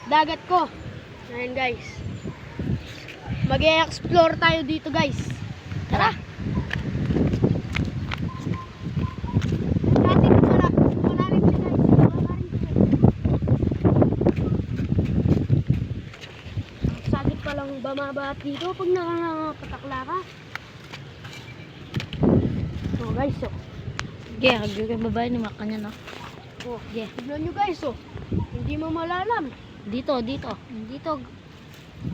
dagat ko. Ayan guys. Mag-e-explore tayo dito guys. Tara. Malalim siya guys. Sakit palang bumaba dito pag nakapatakla ka. So guys, so. Okay, hagyo babae ni makanya no. Oh, yeah. Tignan nyo guys, oh. Hindi mo malalam. Dito.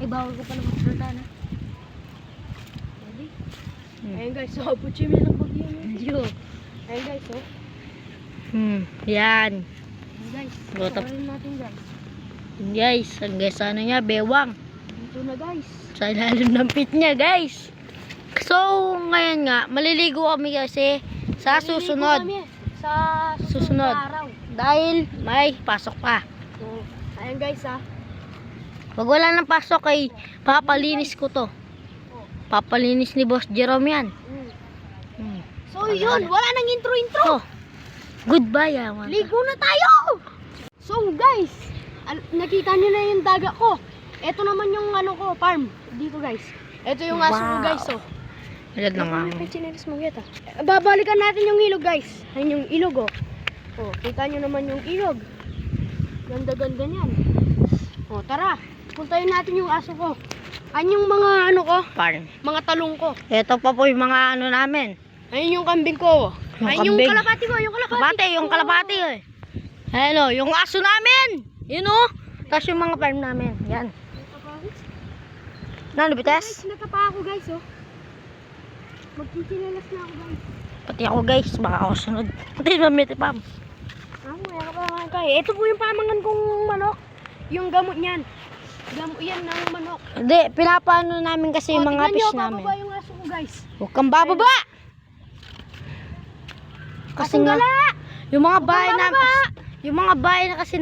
Ay, bawal ko pala magsalita na. Ready? Ayan guys, so putsi mo ng bagyo nyo. Ayan guys, oh. Yan. Ayan guys, Gotap. sabarin natin guys. Guys, hanggang sa ano niya, bewang. Dito na guys. Sa ilalim ng pit niya, guys. So, ngayon nga, maliligo kami kasi sa Maliligo susunod. kami sa susunod araw. Dahil may pasok pa. So, ayan guys, ah. Pag wala ng pasok ay papalinis ko to. Papalinis ni Boss Jerome yan. So yun, wala nang intro-intro. So, goodbye, yaman. Ligo na tayo! So guys, nakita nyo na yung daga ko. Ito naman yung ano ko, farm. Dito guys. Ito yung aso ko guys, oh. Ayan na nga. Chinelis mo kita. Babalikan natin yung ilog guys. Ayun yung ilog, oh. Oh, kita nyo naman yung ilog. Ganda-ganda niyan. Oh, tara. Puntayin natin yung aso ko. Ayun yung mga ano ko, Farm. mga talong ko. Ito pa po yung mga ano namin. Ayun yung kambing ko. Yung Ayun yung kambing. kalapati ko, yung kalapati. Yung kalapati eh. Ayan o, yung aso namin. Yun o. Tapos yung mga farm namin. Yan. Bites? Natapa ako guys, oh. Magkikinalas na ako guys. Pati ako guys, baka ako sunod. Pati mamit pam. Ako, kaya ka pa nga kayo. Ito po yung pamangan kong manok. Yung gamot niyan. Gamot yan ng manok. Hindi, pinapaano namin kasi yung mga fish namin. Bababa yung aso ko guys. Huwag kang bababa! Kasi nga, yung mga bahay na, yung mga bahay na kasi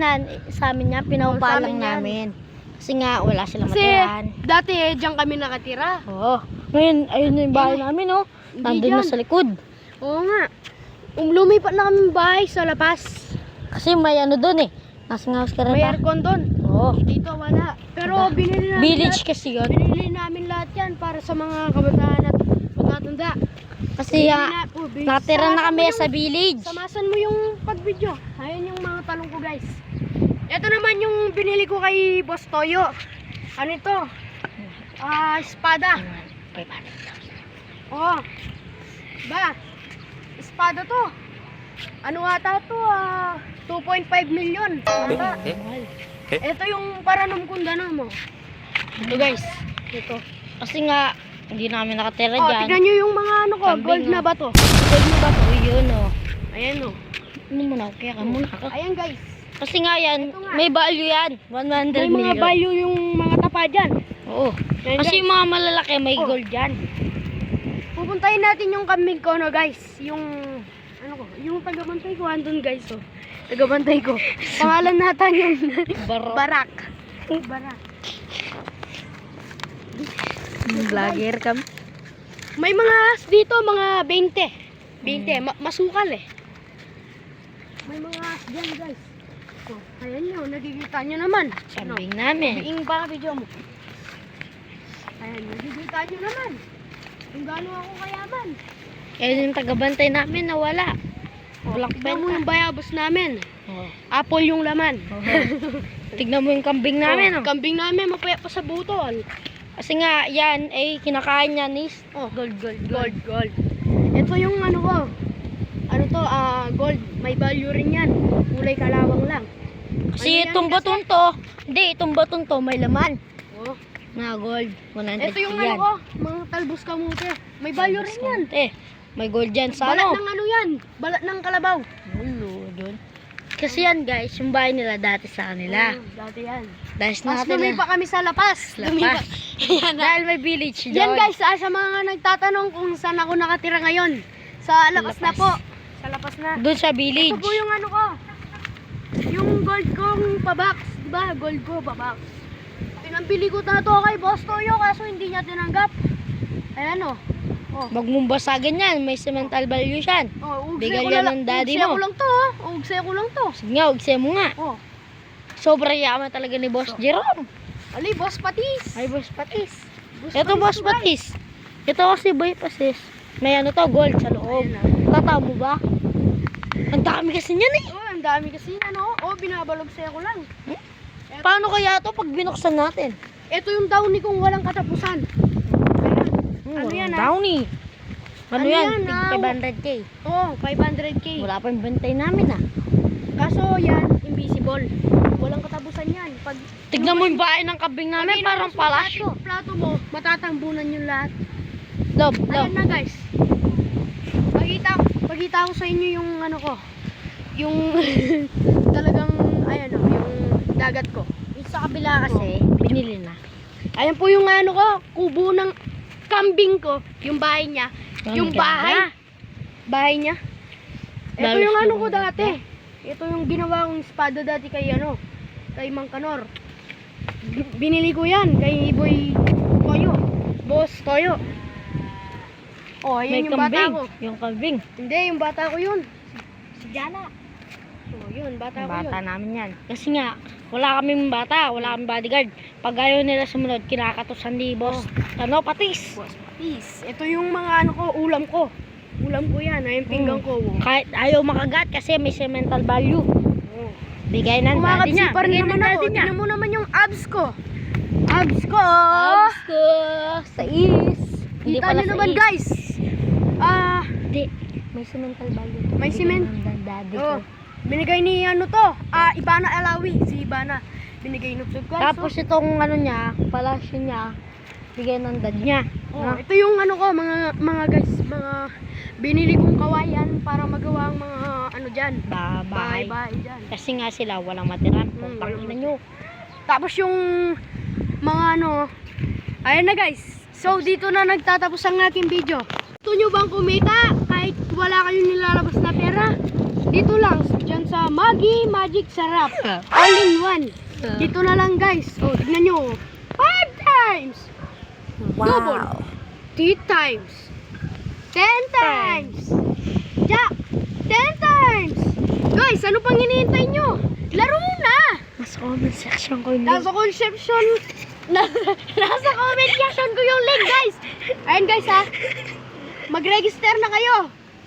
sa amin niya, pinaupa lang namin. Kasi nga, wala silang Kasi matirahan. dati diyan kami nakatira. Oo. Ngayon, ayun na yung bahay namin, oh. Nandun na dyan. sa likod. Oo nga. Lumipat na kami bahay sa Lapas. Kasi may ano dun eh. Nasa house ka rin May ba? aircon doon. Oo. Dito wala. Pero binili namin Village lahat. kasi yun. Binili namin lahat yan para sa mga kabataan at matatanda. Kasi natira na kami sa village. Samasan mo yung pag-video. Ayun yung mga talong ko guys. Ito naman yung binili ko kay Boss Toyo. Ano ito? Espada. Oh. Ba? Espada to. Ano ata to? 2.5 million. Ata. Ito yung paranom kundana mo. Ito guys. Ito. Kasi nga, hindi namin nakatira Oh, dyan. tignan nyo yung mga ano ko. Kambing, Gold na oh. ba to? Gold na ba to? Yun oh. Ayan oh. Ano muna, kaya ka muna ka. Ayan guys. Kasi nga yan, Ito nga. may value yan. 100 May million. mga value yung mga tapa dyan. Oo. Ayan, Kasi guys. yung mga malalaki, may Oh. gold yan. Pupuntahin natin yung kambing ko, no guys. Yung, ano ko, yung tagabantay ko, andun guys, oh. Tagabantay ko. Pangalan natin yung Barak. Barak. Vlogger kam. May mga as dito, mga 20. 20, masukal eh. May mga as dyan guys. Oh, ayan nyo, nakikita nyo naman. Kambing namin. Biing pa video mo. Ayan, nakikita nyo naman. Kung gaano ako kayaman. Kaya yung tagabantay namin nawala. Black Tignan mo yung bayabos namin. Oh. Apple yung laman. Tignan mo yung kambing namin. Oh. Kambing namin, mapaya pa sa butol. Kasi nga, yan, ay kinakain niya ni Gold. Ito yung ano ko. Ano to, gold. May value rin yan. Kulay kalawang lang. Kasi Ano yan itong kasi? batong to, hindi, itong batong to may laman. Oh. Na gold. 100 Ito yung yan. ano ko, mga talbos kamote. May value rin yan. May gold dyan sa Balat ano. ng ano yan. Balat ng kalabaw. Ulo, dun. Kasi yan guys, yung bahay nila dati sa kanila. Dati yan. Dahil Tapos natin lumipa kami sa Lapas. Lapas. Dahil may village doon. Yan guys, sa mga nagtatanong kung saan ako nakatira ngayon. Sa Lapas na Lapas. po. Sa Lapas na. Doon sa village. Ito po yung ano ko. Yung gold kong pabox. Diba? Gold ko pabox. Pinambili ko na to kay Boss Toyo kaso hindi niya tinanggap. Ayan o. Oh. Wag mong basagin yan, may cemental value yan. Oh, Bigay yan ng daddy Ugsay mo. ko lang to. Ugsay ko lang to. Sige nga, ugse mo nga. Oh. Sobrang yaman talaga ni Boss Jerome. Ali, boss patis. Ay, Boss Patis. Boss Ito, Boss to, guys. Patis. Ito kasi Boy Patis. May ano to, gold sa loob. Ayan, Tataw mo ba? Ang dami kasi niyan eh. Oh, ang dami kasi ano. Oh, binabalog sa'yo ko lang. Paano kaya to pag binuksan natin? Ito yung downy kong walang katapusan. Ayan. Ano yan, ah? Downy. Ano Ano yan? yan, Tig ah? 500k. Oh, 500k. Wala pa yung bantay namin ah. Kaso yan, invisible. Walang katapusan yan. Pag Tignan mo yung bahay ng kabing namin, parang palasyo. Plato mo, matatambunan yung lahat. Lob, Ayan na guys. Pagkita ko sa inyo yung ano ko. Yung talagang, ayan o, yung dagat ko. Yung sa kabila kasi, binili na. Ayan po yung ano ko, kubo ng kambing ko. Yung bahay niya. Yung bahay. Bahay niya. Ito Lalo yung siya ano ko maganda. dati. Ito yung ginawa kong espada dati kay ano, kay Mang Kanor. Binili ko yan kay Boy Toyo. Boss Toyo. Oh, May ayan yung bata kambing. ko. Yung kambing. Hindi, yung bata ko yun. Si Jana. Oh, yun, bata ko Bata yun. namin yan. Kasi nga, wala kaming bata, wala kaming bodyguard. Pag ayaw nila sumunod, kinakatusan ni Boss. Ano, Patis. Boss Patis. Ito yung mga ano ko, ulam ko. Ulam ko yan, ay yung pinggang ko. Kahit ayaw makagat kasi may sentimental value. Oh. Bigay ng daddy Kumakapsi niya. pa rin Bigay ng naman ako. daddy niya. Tingnan mo naman yung abs ko. Abs ko! Abs ko sa is. Hindi Kita pala nyo sa naman is. guys. Hindi. May sentimental value. May Bigay cement. ng daddy ko. Oh, binigay ni ano to, Ibana Alawi, si Ibana. Binigay ni Tug guys. Tapos itong ano niya, palasyo niya, bigay ng dad niya. Oh, ito yung ano ko, mga guys, mga binili kong kawayan para magawa ang mga ano diyan. Bye-bye. Bye diyan. Kasi nga sila walang matiran. Putang walang ina nyo. Tapos yung mga ano, ayan na guys. So dito na nagtatapos ang aking video. Gusto nyo bang kumita kahit wala kayong nilalabas na pera? Dito lang, dyan sa Maggi Magic Sarap. All in one. Dito na lang guys. Oh, tignan nyo. 5 times. Double. 3 times. 10 times. Jack. 10 times. Guys, ano pang hinihintay nyo? Laro na. Mas comment section ko yun. Nasa conception. Nasa comment section ko yung link guys. Ayun guys ha. Mag-register na kayo.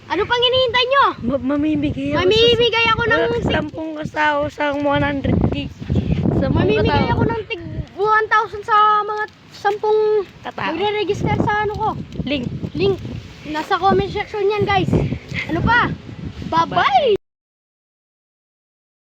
Ano pang hinihintay nyo? Mamimigay ako Mamimigay ako ng sa 10 kasaw sa 100k. Sa Mamimigay ako ng tig 1,000 sa mga 10 katao. magre-register sa ano ko. Link. Link. Nasa comment section yan guys. Ano pa? Bye-bye!